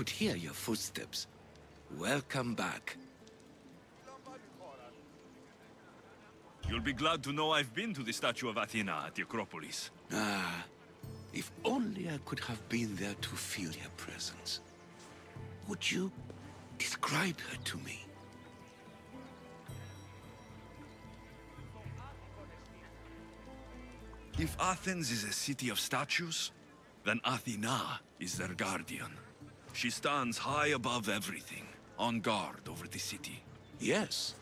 could hear your footsteps. Welcome back. You'll be glad to know I've been to the statue of Athena at the Acropolis. Ah, if only I could have been there to feel your presence. Would you describe her to me? If Athens is a city of statues, then Athena is their guardian. She stands high above everything, on guard over the city. Yes.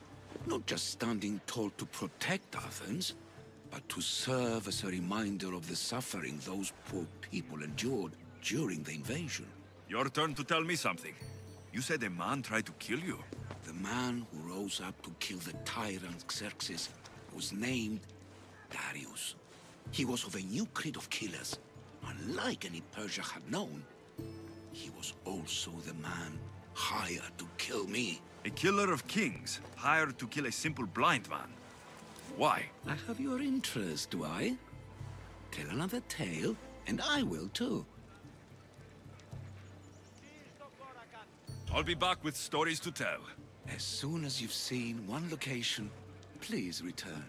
Not just standing tall to protect Athens, but to serve as a reminder of the suffering those poor people endured during the invasion. Your turn to tell me something. You said a man tried to kill you. The man who rose up to kill the tyrant Xerxes was named Darius. He was of a new creed of killers. Unlike any Persia had known, he was also the man hired to kill me. A killer of kings, hired to kill a simple blind man. Why? I have your interest, do I? Tell another tale, and I will too. I'll be back with stories to tell. As soon as you've seen one location, please return.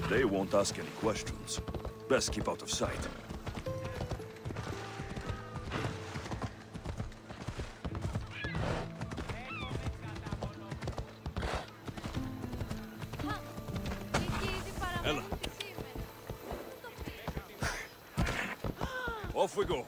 They won't ask any questions. Best keep out of sight. Ella. Off we go.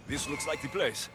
This looks like the place.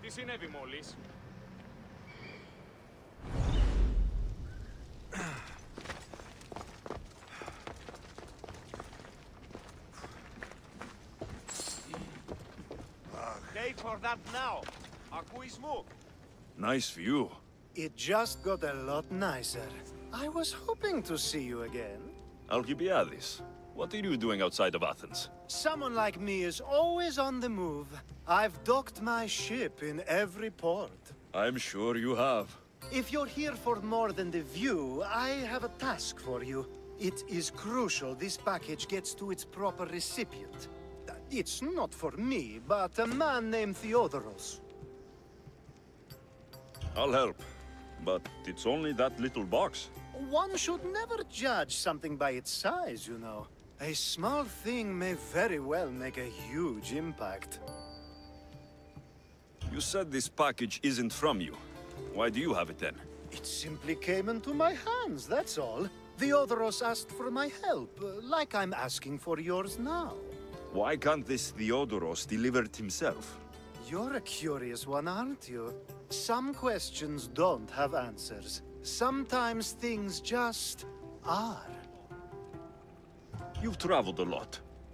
Τι συνέβη μόλις? Take for that now. Ακουισμού. Nice view. It just got a lot nicer. I was hoping to see you again. Alcibiades, what are you doing outside of Athens? Someone like me is always on the move. I've docked my ship in every port. I'm sure you have. If you're here for more than the view, I have a task for you. It is crucial this package gets to its proper recipient. It's not for me, but a man named Theodoros. I'll help. But it's only that little box. One should never judge something by its size, you know. A small thing may very well make a huge impact. You said this package isn't from you. Why do you have it then? It simply came into my hands, that's all. Theodoros asked for my help, like I'm asking for yours now. Why can't this Theodoros deliver it himself? You're a curious one, aren't you? Some questions don't have answers. Sometimes things just are. You've traveled a lot.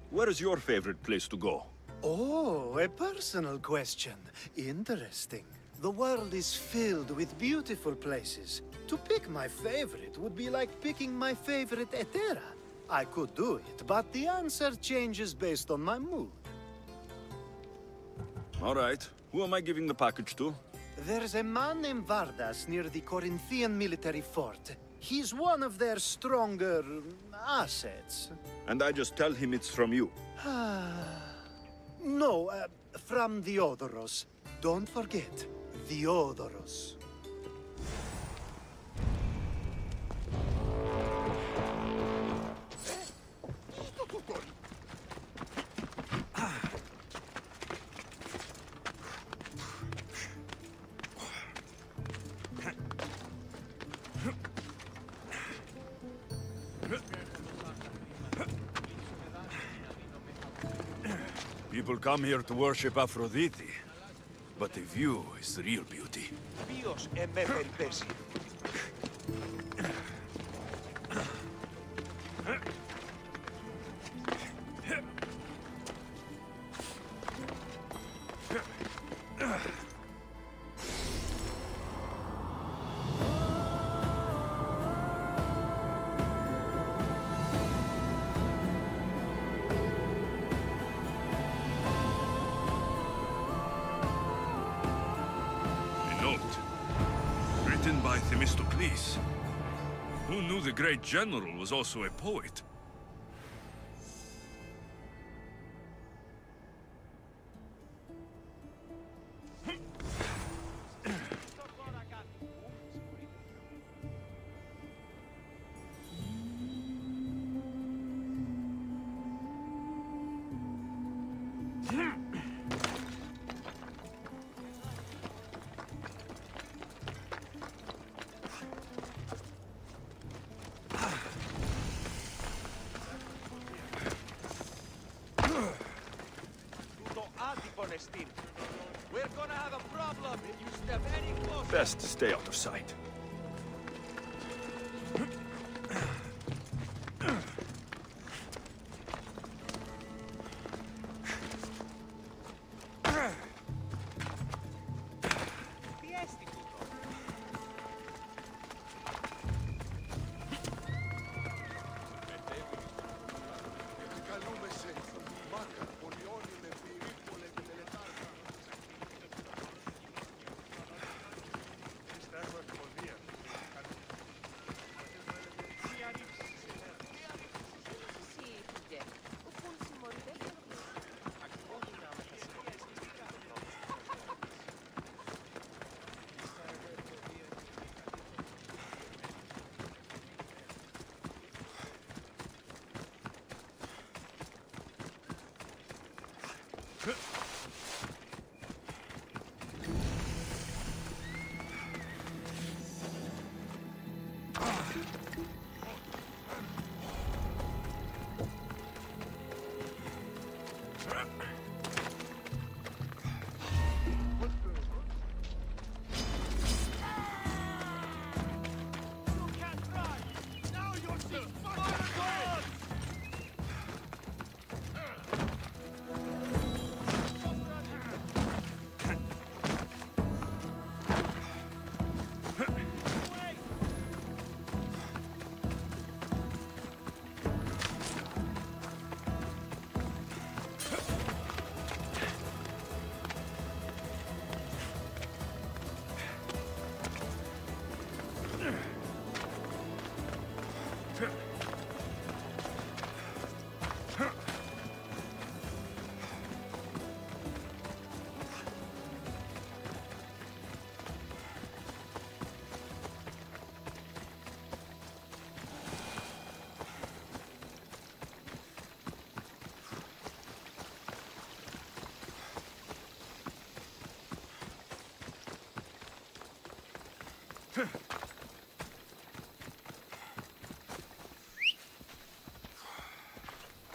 Where is your favorite place to go? Oh, a personal question. Interesting. The world is filled with beautiful places. To pick my favorite would be like picking my favorite Etera. I could do it, but the answer changes based on my mood. All right. Who am I giving the package to? There's a man named Vardas near the Corinthian military fort. He's one of their stronger assets. And I just tell him it's from you. No, from Theodoros. Don't forget, Theodoros. People come here to worship Aphrodite, but the view is the real beauty. Ποιος με περιπέσει? Written by Themistocles. Who knew the great general was also a poet? We're gonna have a problem if you step any closer. Best to stay out of sight.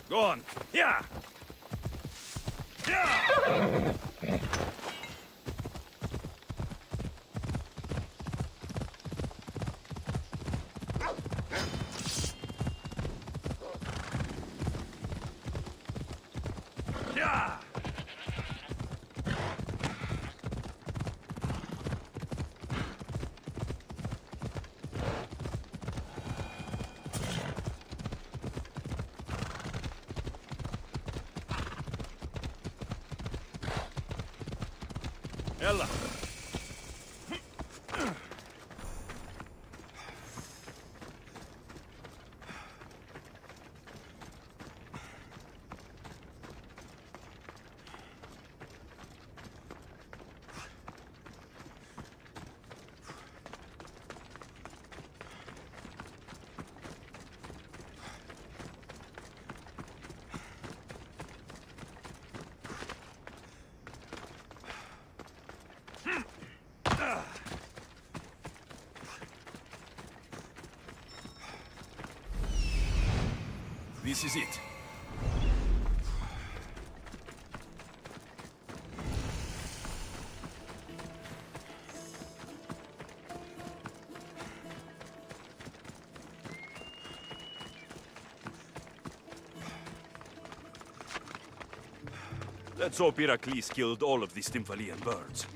Go on. Yeah. Yeah. Ella. This is it. Let's hope Heracles killed all of the Stymphalian birds.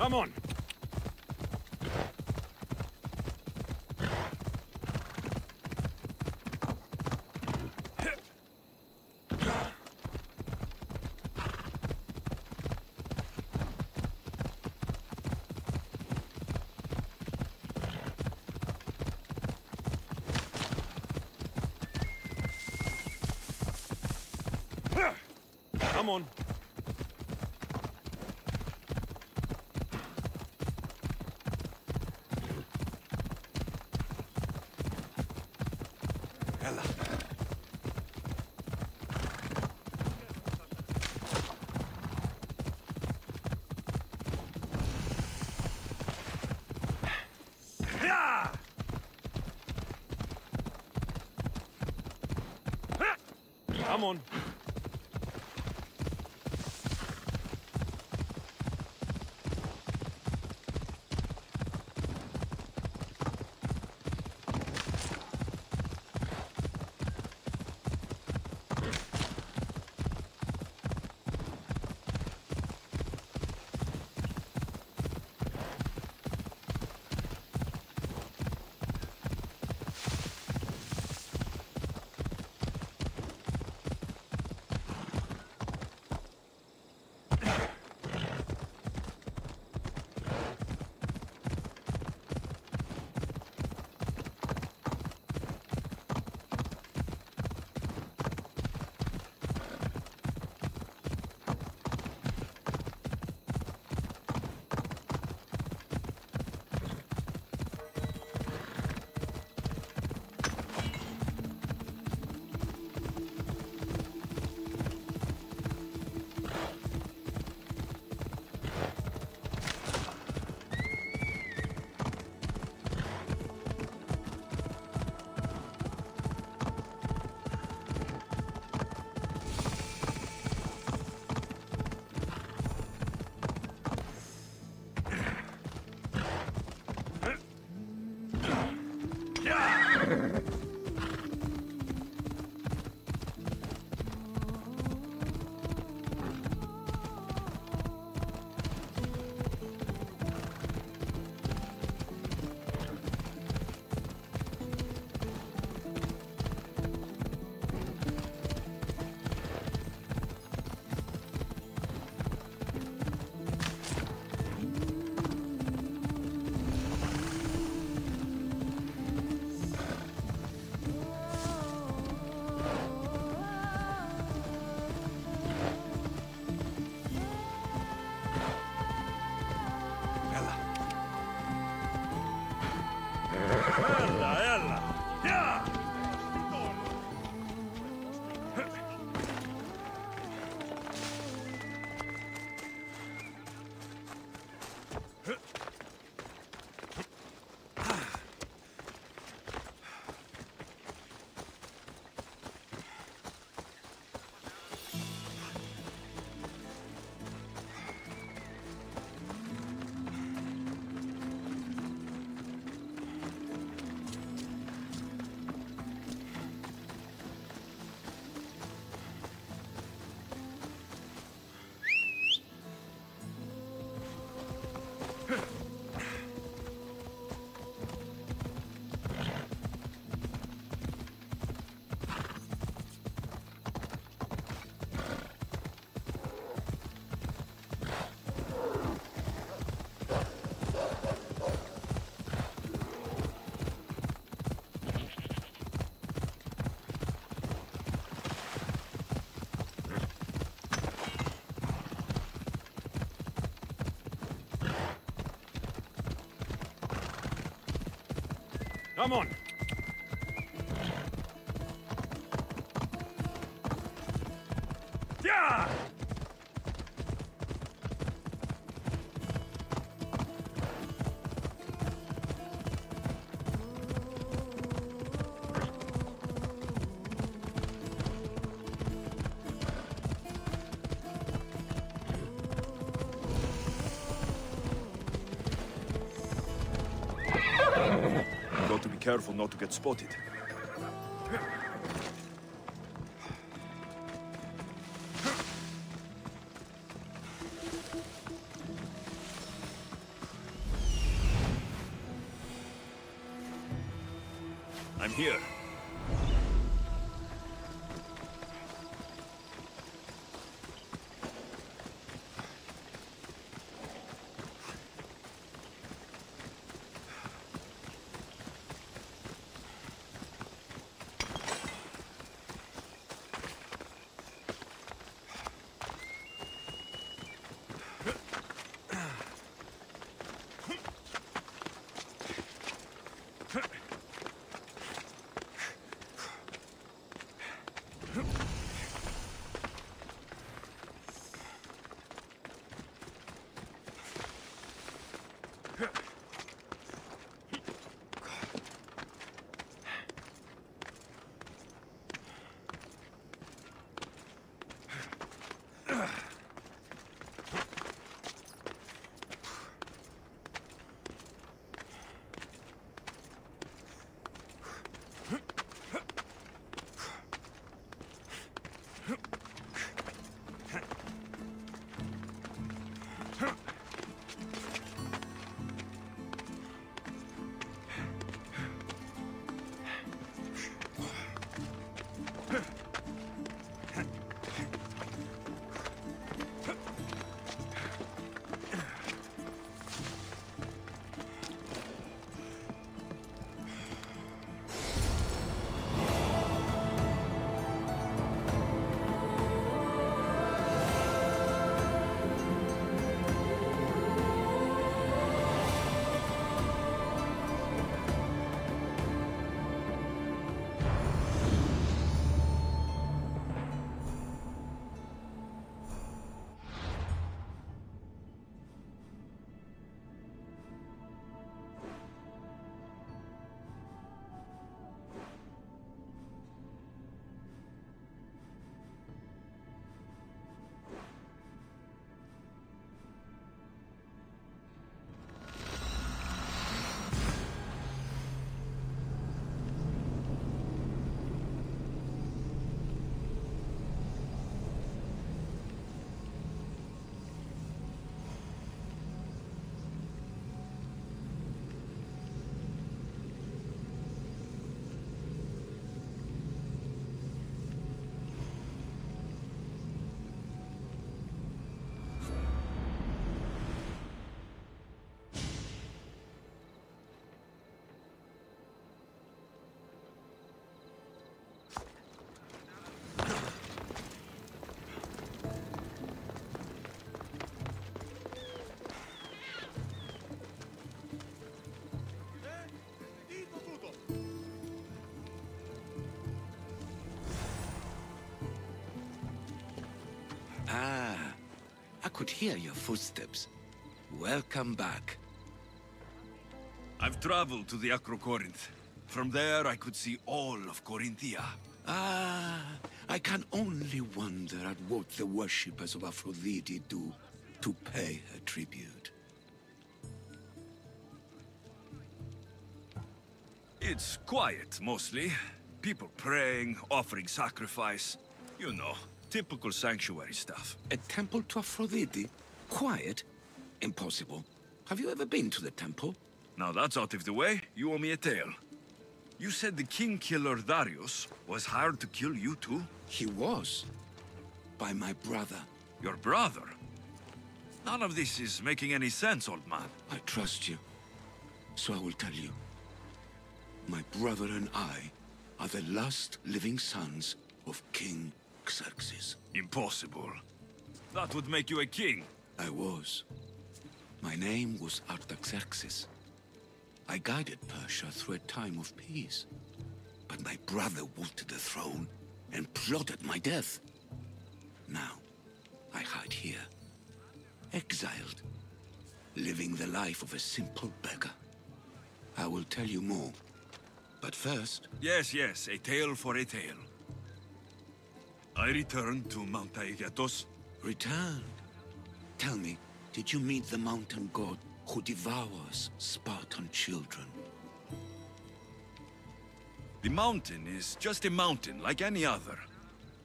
Come on. Come on. Ella. Come on. Come on. Yeah! Got to be careful not to get spotted. I'm here. Ah, I could hear your footsteps. Welcome back. I've traveled to the Acrocorinth. From there, I could see all of Corinthia. Ah, I can only wonder at what the worshippers of Aphrodite do to pay her tribute. It's quiet, mostly. People praying, offering sacrifice. You know, typical sanctuary stuff. A temple to Aphrodite? Quiet? Impossible. Have you ever been to the temple? Now that's out of the way, you owe me a tale. You said the king-killer Darius was hired to kill you too? He was. By my brother. Your brother? None of this is making any sense, old man. I trust you. So I will tell you. My brother and I are the last living sons of King Xerxes. Impossible. That would make you a king. I was. My name was Artaxerxes. I guided Persia through a time of peace. But my brother wanted the throne and plotted my death. Now, I hide here, exiled, living the life of a simple beggar. I will tell you more. But first... Yes, a tale for a tale. I returned to Mount Aegatos. Returned? Tell me, did you meet the mountain god who devours Spartan children? The mountain is just a mountain, like any other.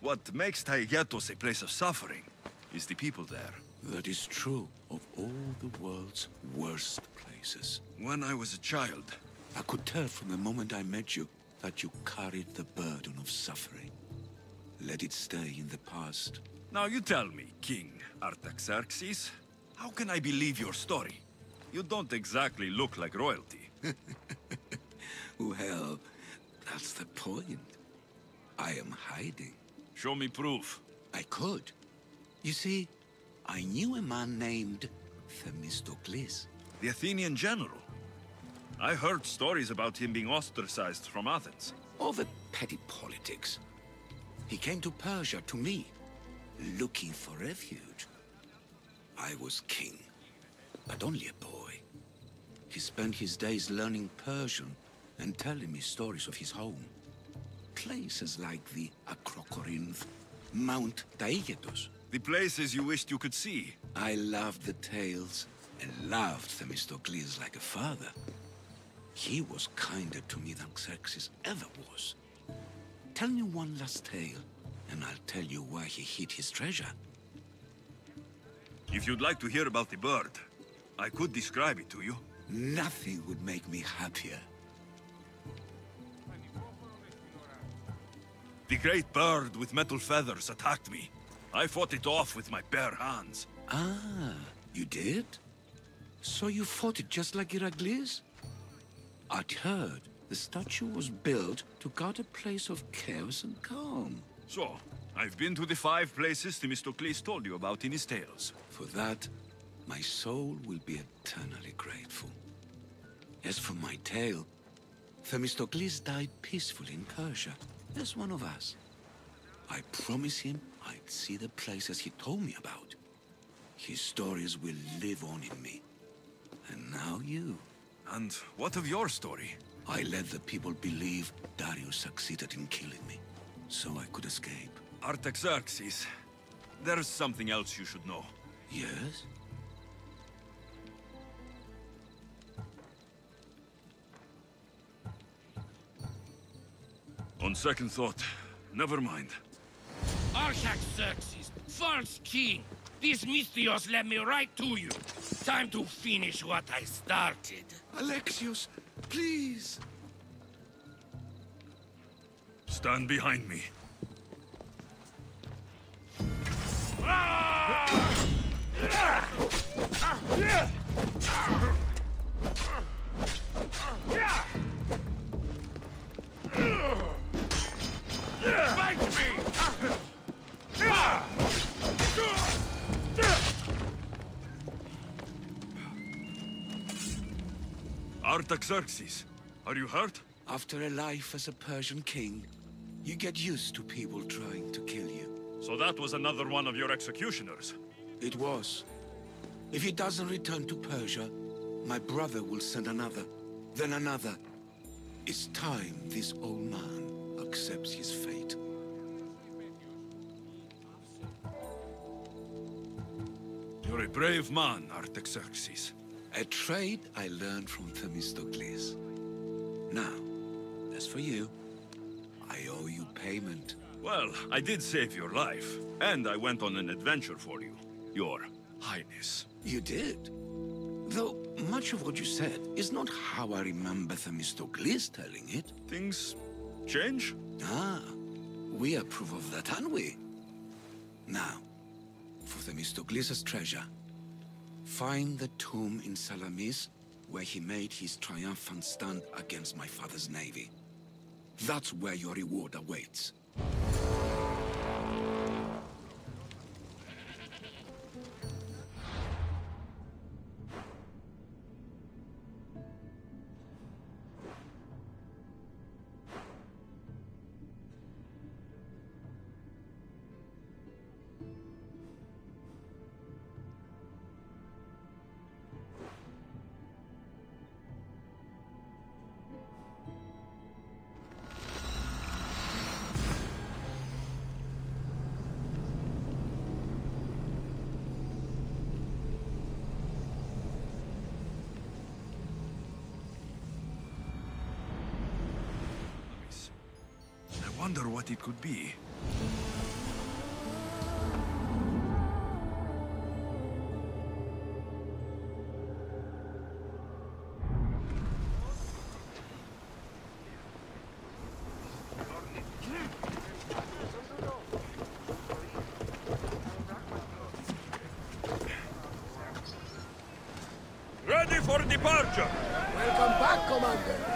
What makes Aegatos a place of suffering is the people there. That is true of all the world's worst places. When I was a child... I could tell from the moment I met you that you carried the burden of suffering. Let it stay in the past. Now you tell me, King Artaxerxes, how can I believe your story? You don't exactly look like royalty. Well, that's the point. I am hiding. Show me proof. I could. You see, I knew a man named Themistocles. The Athenian general. I heard stories about him being ostracized from Athens. All the petty politics. He came to Persia to me, looking for refuge. I was king, but only a boy. He spent his days learning Persian and telling me stories of his home. Places like the Acrocorinth, Mount Aegatos. The places you wished you could see. I loved the tales and loved Themistocles like a father. He was kinder to me than Xerxes ever was. Tell me one last tale, and I'll tell you why he hid his treasure. If you'd like to hear about the bird, I could describe it to you. Nothing would make me happier. The great bird with metal feathers attacked me. I fought it off with my bare hands. Ah, you did? So you fought it just like Heracles? I'd heard the statue was built to guard a place of chaos and calm. So, I've been to the 5 places Themistocles told you about in his tales. For that, my soul will be eternally grateful. As for my tale, Themistocles died peacefully in Persia, as one of us. I promised him I'd see the places he told me about. His stories will live on in me. And now you. And what of your story? I let the people believe Darius succeeded in killing me, so I could escape. Artaxerxes, there's something else you should know. Yes? On second thought, never mind. Artaxerxes, false king! These Mystios led me right to you. Time to finish what I started. Alexios, please! Stand behind me. Fight me! Artaxerxes, are you hurt? After a life as a Persian king, you get used to people trying to kill you. So that was another one of your executioners. It was. If he doesn't return to Persia, my brother will send another, then another. It's time this old man accepts his fate. You're a brave man, Artaxerxes. A trade I learned from Themistocles. Now, as for you, I owe you payment. Well, I did save your life, and I went on an adventure for you, Your Highness. You did? Though much of what you said is not how I remember Themistocles telling it. Things change? Ah, we approve of that, aren't we? Now, for Themistocles' treasure, find the tomb in Salamis where he made his triumphant stand against my father's navy. That's where your reward awaits. I wonder what it could be. Ready for departure! Welcome back, Commander.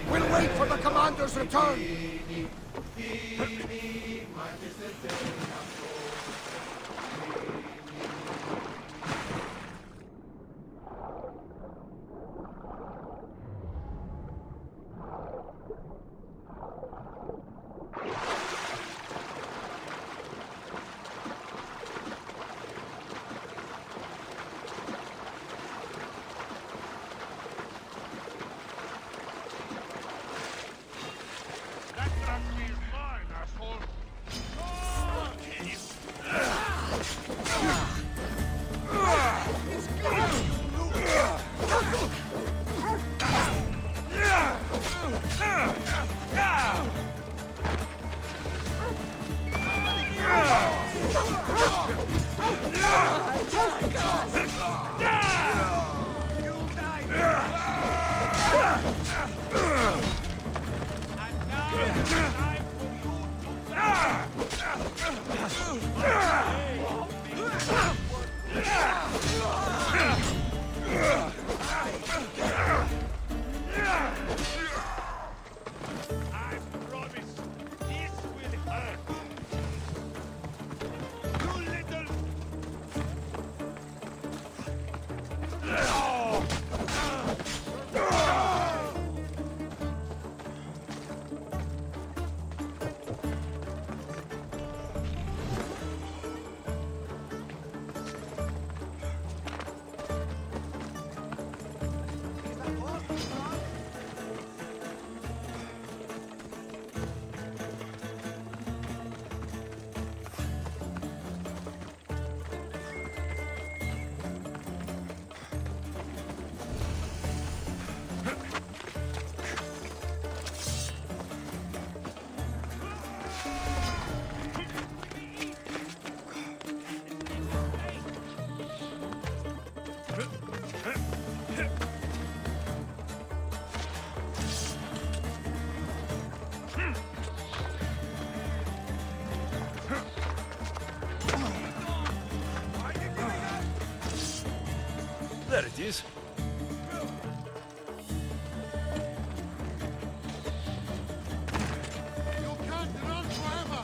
We'll wait for the commander's return. There it is. You can't run forever!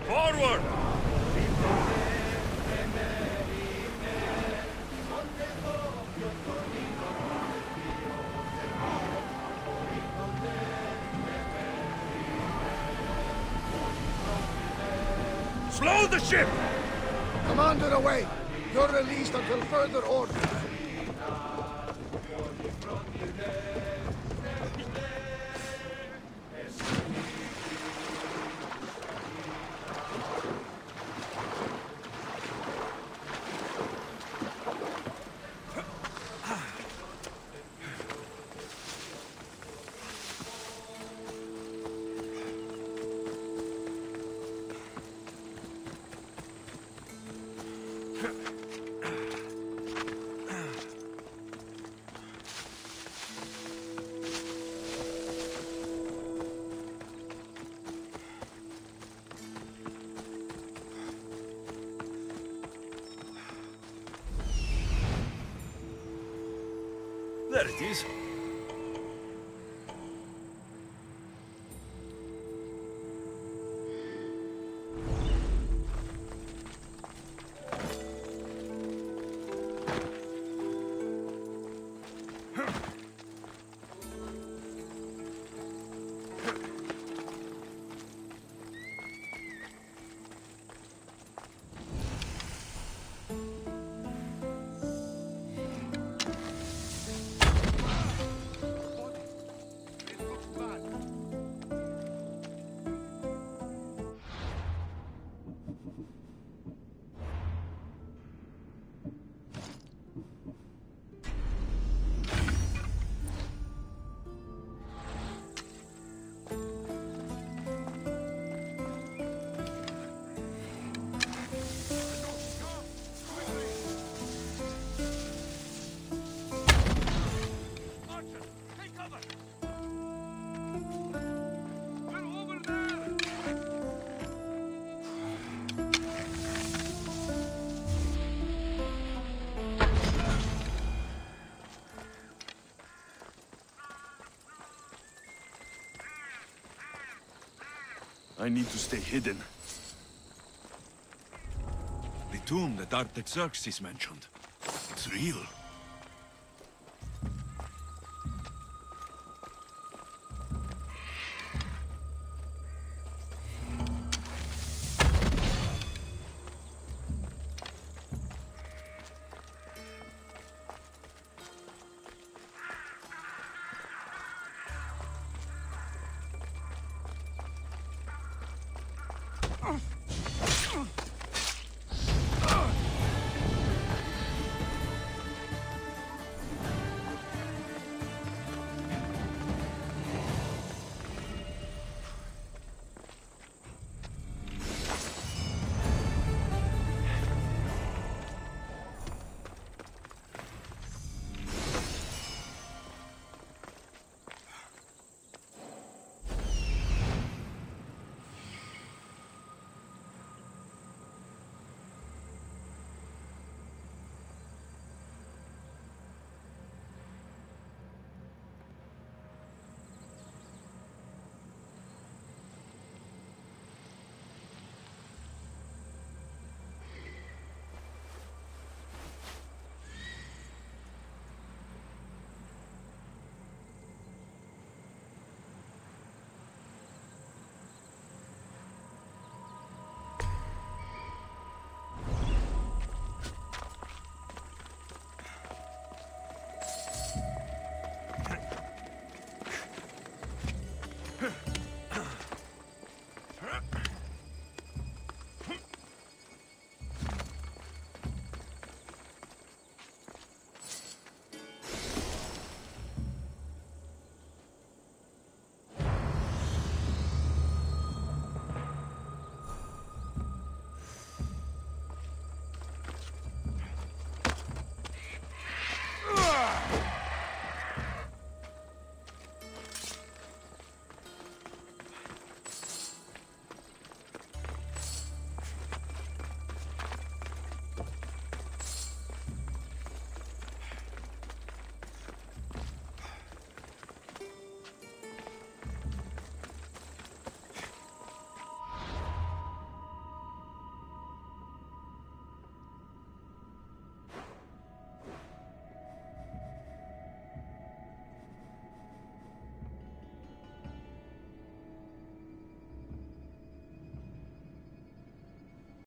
Forward! Slow the ship! Commander, away! You're released until further orders. There it is. I need to stay hidden. The tomb that Artaxerxes mentioned. It's real.